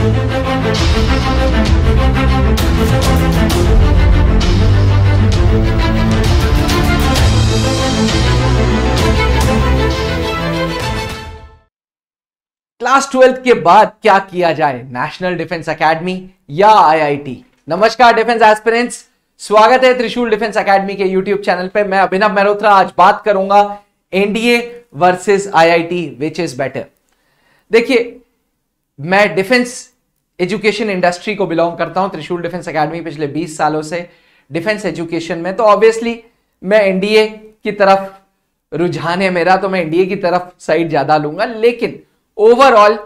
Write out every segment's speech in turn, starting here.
Class 12 के बाद क्या किया जाए, नेशनल डिफेंस एकेडमी या आईआईटी। नमस्कार डिफेंस एस्पिरेंट्स, स्वागत है त्रिशूल डिफेंस एकेडमी के यूट्यूब चैनल पे। मैं अभिनव मेहरोत्रा आज बात करूंगा NDA versus IIT, which is better. देखिए, मैं डिफेंस एजुकेशन इंडस्ट्री को बिलोंग करता हूं, त्रिशूल डिफेंस एकेडमी पिछले 20 सालों से डिफेंस एजुकेशन में, तो ऑब्वियसली मैं एनडीए की तरफ रुझान है मेरा, तो मैं एनडीए की तरफ साइड ज्यादा लूंगा। लेकिन ओवरऑल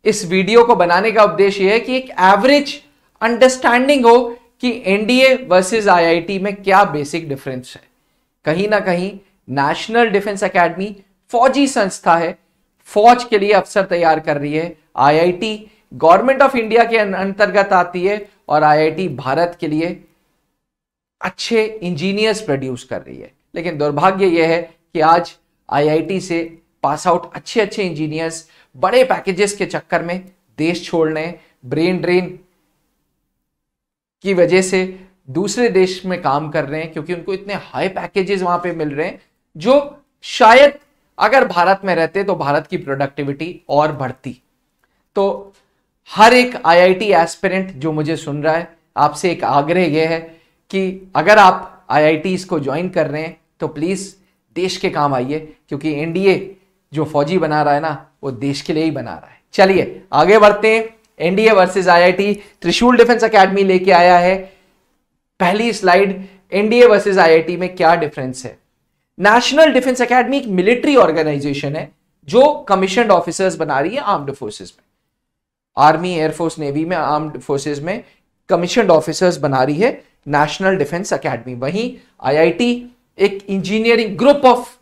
इस वीडियो को बनाने का उद्देश्य यह है कि एक एवरेज अंडरस्टैंडिंग हो कि एनडीए वर्सेस आईआईटी में क्या बेसिक डिफरेंस है। कहीं ना कहीं नेशनल डिफेंस एकेडमी फौजी संस्था है, फौज के लिए अफसर तैयार कर रही है। आईआईटी गवर्नमेंट ऑफ इंडिया के अंतर्गत आती है और आईआईटी भारत के लिए अच्छे इंजीनियर्स प्रोड्यूस कर रही है। लेकिन दुर्भाग्य यह है कि आज आईआईटी से पास आउट अच्छे अच्छे इंजीनियर्स बड़े पैकेजेस के चक्कर में देश छोड़ रहे हैं, ब्रेन ड्रेन की वजह से दूसरे देश में काम कर रहे हैं, क्योंकि उनको इतने हाई पैकेजेस वहां पे मिल रहे हैं जो शायद अगर भारत में रहते तो भारत की प्रोडक्टिविटी और बढ़ती। तो हर एक आईआईटी एस्पिरेंट जो मुझे सुन रहा है, आपसे एक आग्रह यह है कि अगर आप आईआईटी को ज्वाइन कर रहे हैं तो प्लीज देश के काम आइए, क्योंकि एनडीए जो फौजी बना रहा है ना, वो देश के लिए ही बना रहा है। चलिए आगे बढ़ते हैं। एनडीए वर्सेस आईआईटी, त्रिशूल डिफेंस एकेडमी लेके आया है पहली स्लाइड। एनडीए वर्सेस आईआईटी में क्या डिफरेंस है। नेशनल डिफेंस एकेडमी एक मिलिट्री ऑर्गेनाइजेशन है जो कमीशन्ड ऑफिसर्स बना रही है आर्म्ड फोर्सेस में, आर्मी, एयरफोर्स, नेवी में, आर्म्ड फोर्सेस में कमीशन्ड ऑफिसर्स बना रही है नेशनल डिफेंस एकेडमी। वहीं आईआईटी एक engineering group of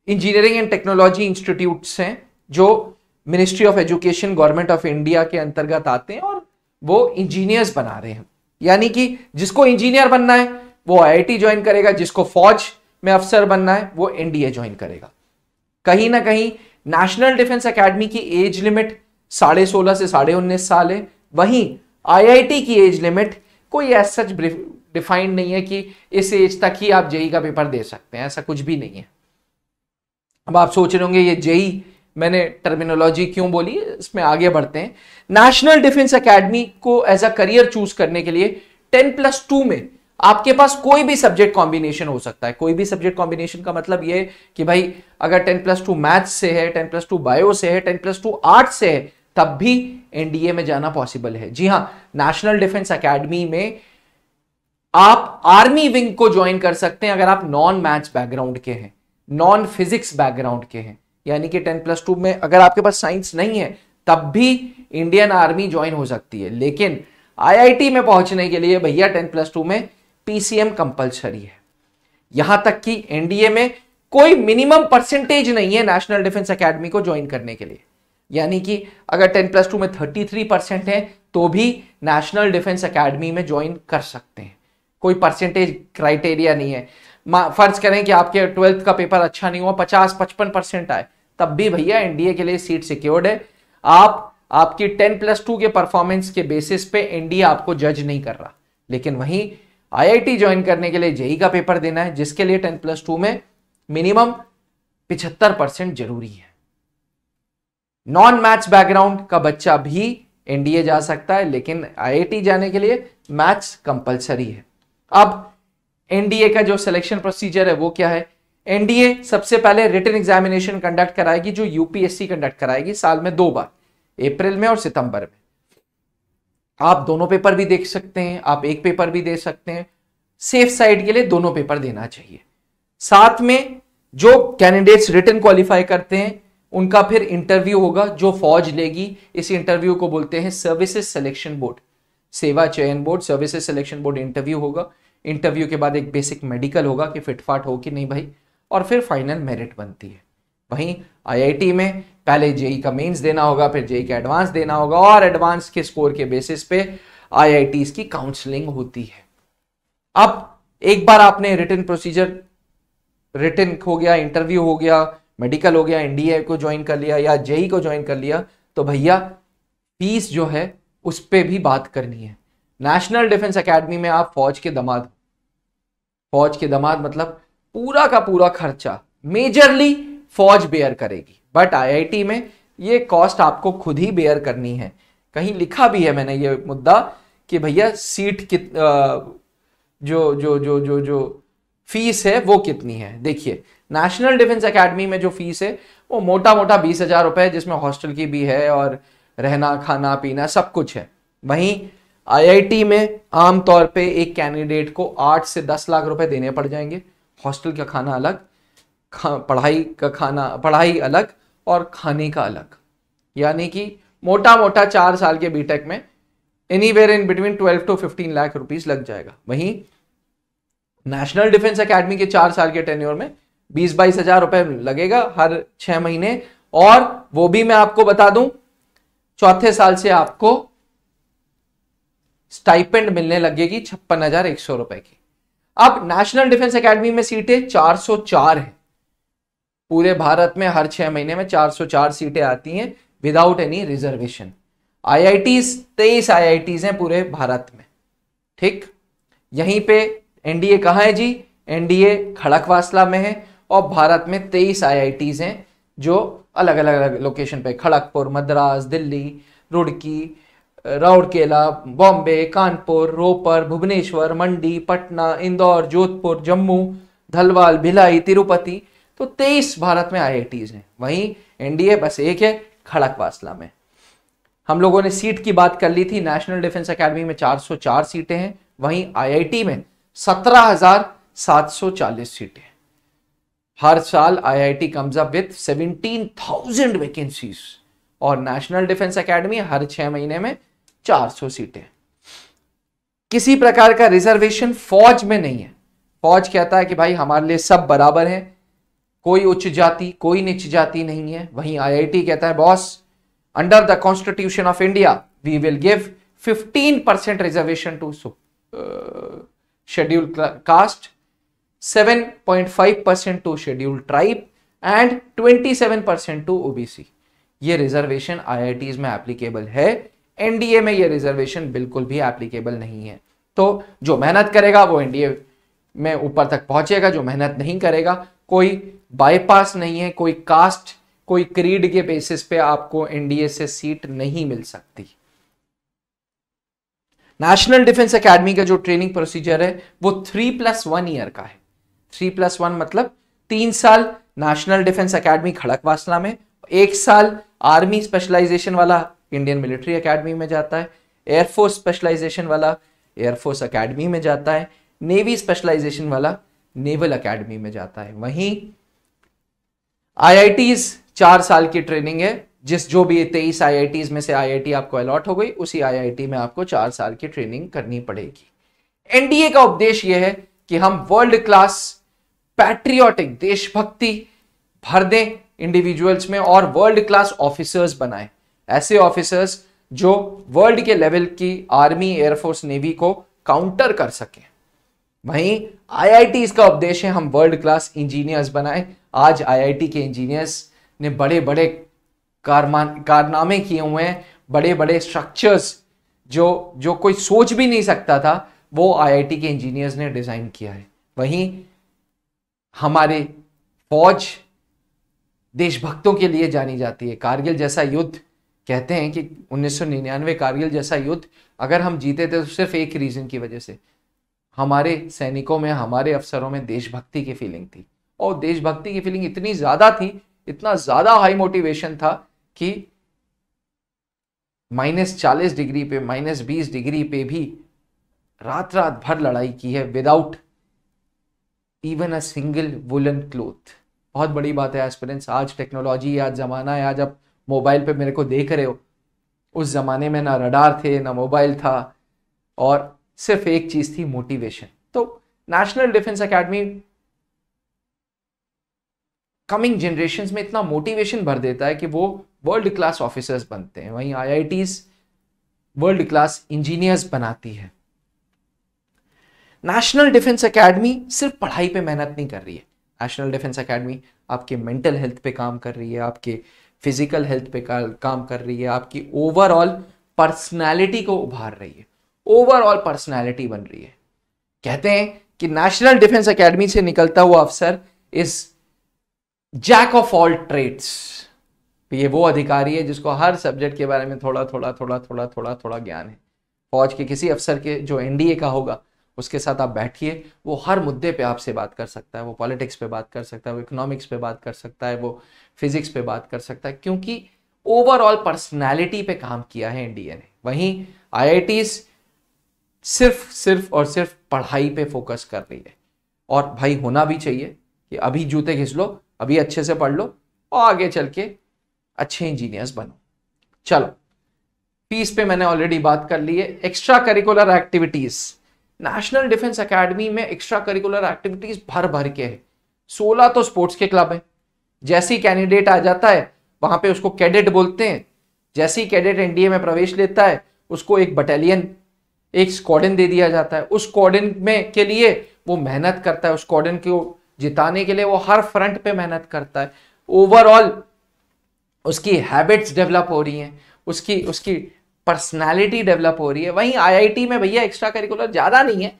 engineering and technology institutes हैं जो ministry of education, government of India के अंतर्गत आते हैं और वो इंजीनियर्स बना रहे हैं। यानी कि जिसको इंजीनियर बनना है वो आईआईटी ज्वाइन करेगा, जिसको फौज में अफसर बनना है वो एनडीए ज्वाइन करेगा। कहीं ना कहीं नेशनल डिफेंस एकेडमी की एज लिमिट 16.5 से 19.5 साल है, वहीं आईआईटी की एज लिमिट कोई ऐसा सच डिफाइंड नहीं है कि इस एज तक ही आप जेई का पेपर दे सकते हैं, ऐसा कुछ भी नहीं है। अब आप सोच रहे होंगे ये जेई मैंने टर्मिनोलॉजी क्यों बोली, इसमें आगे बढ़ते हैं। नेशनल डिफेंस एकेडमी को एज अ करियर चूज करने के लिए 10+2 में आपके पास कोई भी सब्जेक्ट कॉम्बिनेशन हो सकता है। कोई भी सब्जेक्ट कॉम्बिनेशन का मतलब ये कि भाई अगर 10+2 मैथ्स से है, 10+2 बायो से है, 10+2 आर्ट से है, तब भी एनडीए में जाना पॉसिबल है। जी हां, नेशनल डिफेंस एकेडमी में आप आर्मी विंग को ज्वाइन कर सकते हैं अगर आप नॉन मैथ्स बैकग्राउंड के हैं, नॉन फिजिक्स बैकग्राउंड के हैं। यानी कि 10+2 में अगर आपके पास साइंस नहीं है तब भी इंडियन आर्मी ज्वाइन हो सकती है। लेकिन आईआईटी में पहुंचने के लिए भैया 10+2 में पीसीएम कंपलसरी है। यहां तक कि एनडीए में कोई मिनिमम परसेंटेज नहीं है नेशनल डिफेंस एकेडमी को ज्वाइन करने के लिए। यानी कि अगर 10+2 में 33% है तो भी नेशनल डिफेंस एकेडमी में ज्वाइन कर सकते हैं, कोई परसेंटेज क्राइटेरिया नहीं है। फर्ज करें कि आपके 12th का पेपर अच्छा नहीं हुआ, 50-55% आए, तब भी भैया एनडीए के लिए सीट सिक्योर्ड है। आपकी 10+2 के परफॉर्मेंस के बेसिस पे एनडीए आपको जज नहीं कर रहा। लेकिन वहीं आईआईटी ज्वाइन करने के लिए जेई का पेपर देना है, जिसके लिए 10+2 में मिनिमम 75% जरूरी है। नॉन मैथ्स बैकग्राउंड का बच्चा भी एनडीए जा सकता है, लेकिन आईआईटी जाने के लिए मैथ्स कंपलसरी है। अब एनडीए का जो सिलेक्शन प्रोसीजर है वो क्या है। एनडीए सबसे पहले रिटन एग्जामिनेशन कंडक्ट कराएगी जो यूपीएससी कंडक्ट कराएगी साल में 2 बार, अप्रैल में और सितंबर में। आप दोनों पेपर भी देख सकते हैं, आप एक पेपर भी दे सकते हैं। सेफ साइड के लिए दोनों पेपर देना चाहिए। साथ में जो कैंडिडेट्स रिटन क्वालिफाई करते हैं उनका फिर इंटरव्यू होगा जो फौज लेगी। इस इंटरव्यू को बोलते हैं सर्विसेज सिलेक्शन बोर्ड, सेवा चयन board, services selection board interview होगा। इंटरव्यू के बाद एक बेसिक मेडिकल होगा कि फिटफाट हो कि नहीं भाई, और फिर फाइनल मेरिट बनती है। वहीं आईआईटी में पहले जेई का मेंस देना होगा, फिर जेई का एडवांस देना होगा, और एडवांस के स्कोर के बेसिस पे आईआईटीज की काउंसलिंग होती है। अब एक बार आपने रिटन प्रोसीजर, रिटन हो गया, इंटरव्यू हो गया, मेडिकल हो गया, एनडीए को ज्वाइन कर लिया या जेई को ज्वाइन कर लिया, तो भैया फीस जो है उस पे भी बात करनी है। नेशनल डिफेंस एकेडमी में आप फौज के दामाद मतलब पूरा का पूरा खर्चा मेजरली फौज बेयर करेगी, बट आईआईटी में ये कॉस्ट आपको खुद ही बेयर करनी है। कहीं लिखा भी है मैंने ये मुद्दा कि भैया सीट जो फीस है वो कितनी है। देखिए नेशनल डिफेंस एकेडमी में जो फीस है वो मोटा मोटा 20,000 रुपए, जिसमें हॉस्टल की भी है और रहना खाना पीना सब कुछ है। वहीं आईआईटी में आमतौर पे एक कैंडिडेट को 8 से 10 लाख रुपए देने पड़ जाएंगे। हॉस्टल का खाना अलग, पढ़ाई अलग और खाने का अलग, यानी कि मोटा मोटा 4 साल के बीटेक में anywhere in between 12 to 15 lakh rupees लग जाएगा। वहीं नेशनल डिफेंस एकेडमी के 4 साल के टेन्योर में 20-22 हजार रुपए लगेगा हर 6 महीने, और वो भी मैं आपको बता दूं चौथे साल से आपको स्टाइपेंड मिलने लगेगी 56,100 रुपए की। अब नेशनल डिफेंस एकेडमी में सीटें 404 है, पूरे भारत में हर 6 महीने में 404 सीटें आती हैं without any reservation. IITs 23 IITs हैं पूरे भारत में, ठीक। यहीं पे एनडीए कहां है जी? एनडीए खड़कवासला में है, और भारत में 23 आईआईटीज हैं जो अलग अलग लोकेशन पे, खड़गपुर, मद्रास, दिल्ली, रुड़की, राउरकेला, बॉम्बे, कानपुर, रोपर, भुवनेश्वर, मंडी, पटना, इंदौर, जोधपुर, जम्मू, धलवाल, भिलाई, तिरुपति, तो 23 भारत में आईआईटीज हैं। वहीं एनडीए बस एक है, खड़कवासला में। हम लोगों ने सीट की बात कर ली थी। नेशनल डिफेंस एकेडमी में 404 सीटें हैं, वहीं आईआईटी में 17,740 सीटें। हर साल IIT comes up with 17,000 vacancies, और नेशनल डिफेंस एकेडमी हर 6 महीने में 400 सीटें। किसी प्रकार का रिजर्वेशन फौज में नहीं है। फौज कहता है कि भाई हमारे लिए सब बराबर हैं, कोई उच्च जाति कोई नीच जाति नहीं है। वहीं आईआईटी कहता है boss, under the constitution of India we will give 15% reservation to scheduled caste, 7.5% to scheduled tribe and 27% to OBC. ये रिजर्वेशन आईआईटीज में एप्लीकेबल है, एनडीए में ये रिजर्वेशन बिल्कुल भी एप्लीकेबल नहीं है। तो जो मेहनत करेगा वो एनडीए में ऊपर तक पहुंचेगा, जो मेहनत नहीं करेगा, कोई बाईपास नहीं है, कोई कास्ट कोई क्रीड के बेसिस पे आपको एनडीए से सीट नहीं मिल सकती। नेशनल डिफेंस एकेडमी का जो ट्रेनिंग प्रोसीजर है वो 3+1 ईयर का है। 3+1 मतलब 3 साल नेशनल डिफेंस एकेडमी खड़कवासला में, 1 साल आर्मी स्पेशलाइजेशन वाला इंडियन मिलिट्री एकेडमी में जाता है, एयरफोर्स स्पेशलाइजेशन वाला एयरफोर्स एकेडमी में जाता है, नेवी स्पेशलाइजेशन वाला नेवल एकेडमी में जाता है। वहीं आईआईटीज 4 साल की ट्रेनिंग है, जो भी 23 आईआईटीज में से आईआईटी आपको अलॉट हो गई, उसी आईआईटी में आपको 4 साल की ट्रेनिंग करनी पड़ेगी। एनडीए का उद्देश्य यह है कि हम वर्ल्ड क्लास पैट्रियोटिक देशभक्ति भर दें इंडिविजुअल्स में और वर्ल्ड क्लास ऑफिसर्स बनाएं, ऐसे ऑफिसर्स जो वर्ल्ड के लेवल की आर्मी, एयरफोर्स, नेवी को काउंटर कर सकें। वहीं आईआईटी का उद्देश्य है हम वर्ल्ड क्लास इंजीनियर्स बनाएं। आज आईआईटी के इंजीनियर्स ने बड़े बड़े कारनामे किए हुए हैं, बड़े बड़े स्ट्रक्चर्स जो कोई सोच भी नहीं सकता था वो आईआईटी के इंजीनियर्स ने डिजाइन किया है। वहीं हमारे फौज देशभक्तों के लिए जानी जाती है। कारगिल जैसा युद्ध, कहते हैं कि 1999 कारगिल जैसा युद्ध अगर हम जीते थे तो सिर्फ एक रीजन की वजह से, हमारे सैनिकों में, हमारे अफसरों में देशभक्ति की फीलिंग थी। और देशभक्ति की फीलिंग इतनी ज्यादा थी, इतना ज्यादा हाई मोटिवेशन था कि -40 डिग्री पे, -20 डिग्री पे भी रात रात भर लड़ाई की है without even a single woollen cloth. बहुत बड़ी बात है एस्पिरेंट्स। आज टेक्नोलॉजी, आज जमाना है, आज आप मोबाइल पे मेरे को देख रहे हो, उस जमाने में ना रडार थे ना मोबाइल था, और सिर्फ एक चीज थी, मोटिवेशन। तो national defence academy coming generations में इतना मोटिवेशन भर देता है कि वो वर्ल्ड क्लास ऑफिसर्स बनते हैं। वहीं आईआईटीज वर्ल्ड क्लास इंजीनियर्स बनाती है। नेशनल डिफेंस एकेडमी सिर्फ पढ़ाई पे मेहनत नहीं कर रही है। नेशनल डिफेंस एकेडमी आपके मेंटल हेल्थ पे काम कर रही है, आपके फिजिकल हेल्थ पे काम कर रही है, आपकी ओवरऑल पर्सनैलिटी को उभार रही है, ओवरऑल पर्सनैलिटी बन रही है। कहते हैं कि नेशनल डिफेंस एकेडमी से निकलता हुआ अफसर is jack of all trades. ये वो अधिकारी है जिसको हर सब्जेक्ट के बारे में थोड़ा थोड़ा थोड़ा थोड़ा थोड़ा थोड़ा ज्ञान है। फौज के किसी अफसर के जो एनडीए का होगा उसके साथ आप बैठिए, वो हर मुद्दे पे आपसे बात कर सकता है, वो पॉलिटिक्स पे बात कर सकता है, वो इकोनॉमिक्स पे बात कर सकता है, वो फिजिक्स पे बात कर सकता है, क्योंकि ओवरऑल पर्सनैलिटी पे काम किया है एनडीए ने। वहीं आईआईटीज सिर्फ और सिर्फ पढ़ाई पे फोकस कर रही है, और भाई होना भी चाहिए कि अभी जूते घिस लो, अभी अच्छे से पढ़ लो और आगे चल के अच्छे इंजीनियर्स बनो। चलो, फीस पे मैंने ऑलरेडी बात कर ली है। Extra curricular activities, national defence academy में एक्स्ट्रा करिकुलर एक्टिविटीज भर भर के है। 16 तो स्पोर्ट्स के क्लब है। जैसे ही कैंडिडेट आ जाता है वहां पे उसको कैडेट बोलते हैं। जैसे ही कैडेट एनडीए में प्रवेश लेता है उसको एक बटालियन, एक स्क्वाड्रन दे दिया जाता है। उस स्क्वाड्रन में के लिए वो मेहनत करता है, उस स्क्वाड्रन को जिताने के लिए वो हर फ्रंट पे मेहनत करता है। ओवरऑल उसकी हैबिट्स डेवलप हो रही हैं, उसकी पर्सनालिटी डेवलप हो रही है। वहीं आईआईटी में भैया एक्स्ट्रा करिकुलर ज्यादा नहीं है,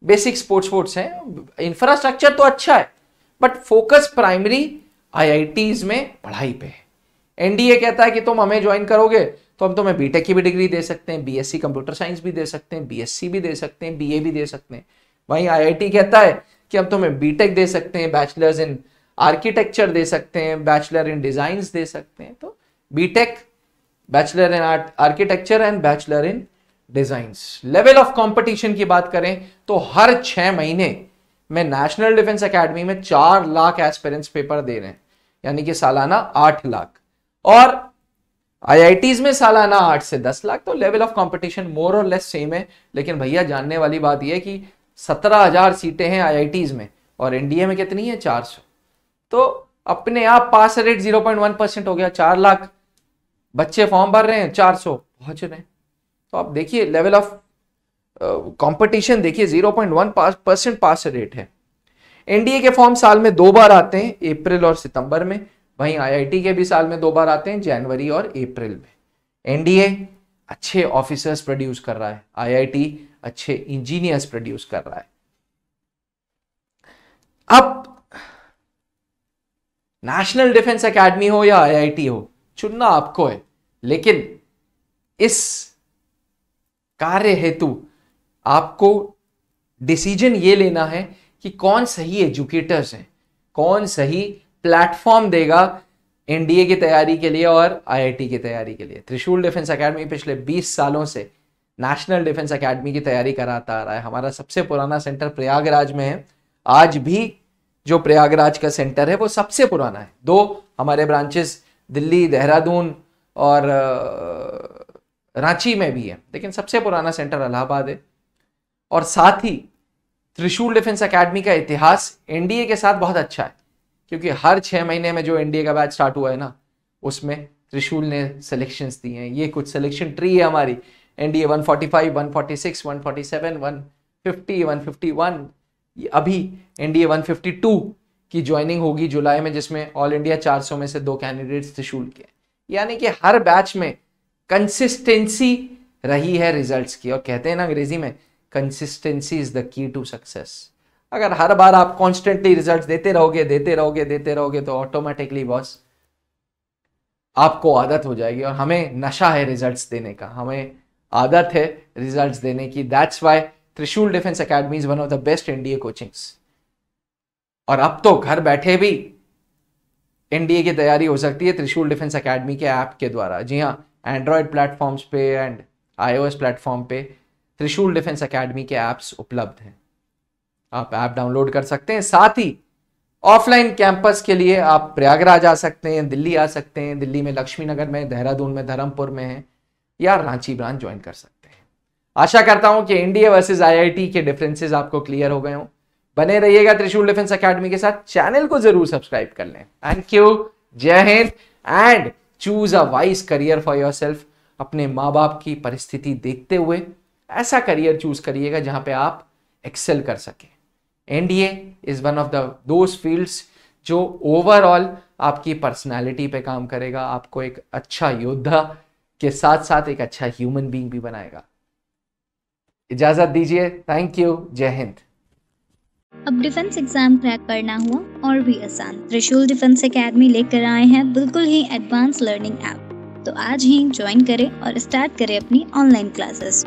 बेसिक स्पोर्ट्स है, इंफ्रास्ट्रक्चर तो अच्छा है, बट फोकस प्राइमरी आईआईटीज में पढ़ाई पे है। एनडीए कहता है कि तुम हमें ज्वाइन करोगे तो हम तुम्हें बीटेक की भी डिग्री दे सकते हैं, बीएससी कंप्यूटर साइंस भी दे सकते हैं, बीएससी भी दे सकते हैं, बीए भी दे सकते हैं। वहीं आईआईटी कहता है कि हम तुम्हें बीटेक दे सकते हैं, बैचलर्स इन आर्किटेक्चर दे सकते हैं, बैचलर इन डिजाइन दे सकते हैं। तो BTech, bachelor in architecture and bachelor in designs. Level of competition की बात करें तो हर 6 महीने में नेशनल डिफेंस एकेडमी में 4 लाख एस्पिरेंट्स पेपर दे रहे हैं, यानी कि सालाना 8 लाख, और आईआईटीज में सालाना 8 से 10 लाख। तो लेवल ऑफ कंपटीशन मोर और लेस सेम है। लेकिन भैया जानने वाली बात यह है कि 17,000 सीटें हैं आईआईटीज में और एनडीए में कितनी है? 400। तो अपने आप पास रेट 0.1% हो गया। 4 लाख बच्चे फॉर्म भर रहे हैं, 400 पहुंच रहे हैं। तो आप देखिए लेवल ऑफ कंपटीशन देखिए, 0.1% पास रेट है। एनडीए के फॉर्म साल में 2 बार आते हैं, अप्रैल और सितंबर में। वहीं आईआईटी के भी साल में 2 बार आते हैं, जनवरी और अप्रैल में। एनडीए अच्छे ऑफिसर्स प्रोड्यूस कर रहा है, आईआईटी अच्छे इंजीनियर्स प्रोड्यूस कर रहा है। अब नेशनल डिफेंस एकेडमी हो या आईआईटी हो, चुनना आपको है, लेकिन इस कार्य हेतु आपको डिसीजन ये लेना है कि कौन सही एजुकेटर्स हैं, कौन सही प्लेटफॉर्म देगा एनडीए की तैयारी के लिए और आईआईटी की तैयारी के लिए। त्रिशूल डिफेंस एकेडमी पिछले 20 सालों से नेशनल डिफेंस एकेडमी की तैयारी कराता आ रहा है। हमारा सबसे पुराना सेंटर प्रयागराज में है। आज भी जो प्रयागराज का सेंटर है वो सबसे पुराना है। 2 हमारे ब्रांचेस दिल्ली, देहरादून और रांची में भी है, लेकिन सबसे पुराना सेंटर इलाहाबाद है। और साथ ही त्रिशूल डिफेंस एकेडमी का इतिहास एनडीए के साथ बहुत अच्छा है, क्योंकि हर 6 महीने में जो एनडीए का बैच स्टार्ट हुआ है ना, उसमें त्रिशूल ने सिलेक्शंस दिए हैं। ये कुछ सिलेक्शन ट्री है हमारी। एनडीए 145, 146, 147, 150, 151, अभी एनडीए 152 की ज्वाइनिंग होगी जुलाई में, जिसमें ऑल इंडिया 400 में से 2 कैंडिडेट्स त्रिशूल के। यानी कि हर बैच में कंसिस्टेंसी रही है रिजल्ट्स की, और कहते हैं ना अंग्रेजी में, consistency is the key to success. अगर हर बार आप कॉन्स्टेंटली रिजल्ट्स देते रहोगे तो ऑटोमेटिकली बॉस आपको आदत हो जाएगी। और हमें नशा है रिजल्ट्स देने का, हमें आदत है रिजल्ट्स देने की। दैट्स वाई त्रिशूल defence academy is one of the best NDA coachings. और अब तो घर बैठे भी एनडीए की तैयारी हो सकती है त्रिशूल डिफेंस एकेडमी के ऐप के द्वारा। जी हाँ, एंड्रॉयड प्लेटफॉर्म्स पे एंड आईओएस प्लेटफॉर्म पे त्रिशूल डिफेंस एकेडमी के ऐप्स उपलब्ध हैं। आप ऐप डाउनलोड कर सकते हैं। साथ ही ऑफलाइन कैंपस के लिए आप प्रयागराज आ सकते हैं, दिल्ली आ सकते हैं, दिल्ली में लक्ष्मी नगर में, देहरादून में, धर्मपुर में है, या रांची ब्रांच ज्वाइन कर सकते हैं। आशा करता हूं कि एनडीए वर्सेस आईआईटी के डिफरेंसेस आपको क्लियर हो गए हों। बने रहिएगा त्रिशूल डिफेंस एकेडमी के साथ। चैनल को जरूर सब्सक्राइब कर लें। थैंक यू, जय Hind, and choose a wise career for yourself. अपने माँ बाप की परिस्थिति देखते हुए ऐसा करियर चूज करिएगा जहां पे आप एक्सेल कर सकें। NDA is one of the those fields जो ओवरऑल आपकी पर्सनालिटी पे काम करेगा, आपको एक अच्छा योद्धा के साथ साथ एक अच्छा ह्यूमन बीइंग भी बनाएगा। इजाजत दीजिए, थैंक यू, जय हिंद। अब डिफेंस एग्जाम क्रैक करना हुआ और भी आसान। त्रिशूल डिफेंस एकेडमी लेकर आए हैं बिल्कुल ही एडवांस लर्निंग ऐप। तो आज ही ज्वाइन करें और स्टार्ट करें अपनी ऑनलाइन क्लासेस।